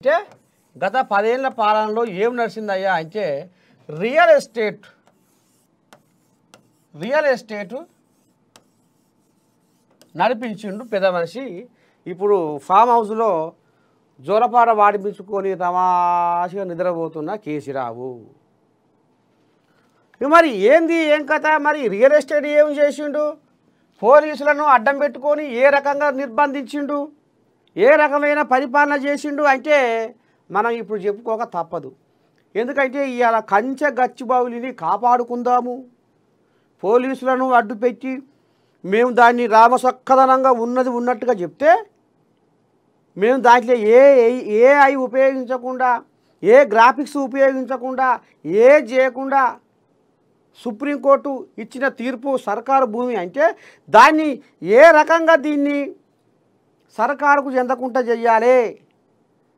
అంటే గత 10 ఏళ్ల పాలనలో ఏం నడిచిందయ్యా అంటే రియల్ ఎస్టేట్ నడిపించిండు పెద్ద మనిషి. ఇప్పుడు ఫామ్ హౌస్లో జోలపాట వాడిపించుకొని తమాషగా నిద్రపోతున్న కేసీరావు. మరి ఏంది ఏం కథ? మరి రియల్ ఎస్టేట్ ఏం చేసిండు? పోలీసులను అడ్డం పెట్టుకొని ఏ రకంగా నిర్బంధించిండు, ఏ రకమైన పరిపాలన చేసిండు అంటే మనం ఇప్పుడు చెప్పుకోక తప్పదు. ఎందుకంటే ఇవాళ కంచె గచ్చిబావులిని కాపాడుకుందాము, పోలీసులను అడ్డుపెట్టి మేము దాన్ని రామసక్కదనంగా ఉన్నది ఉన్నట్టుగా చెప్తే మేము దాంట్లో ఏఐ ఉపయోగించకుండా, ఏ గ్రాఫిక్స్ ఉపయోగించకుండా, ఏ చేయకుండా సుప్రీంకోర్టు ఇచ్చిన తీర్పు సర్కారు భూమి అంటే దాన్ని ఏ రకంగా దీన్ని సర్కారుకు చెందకుండా చెయ్యాలి.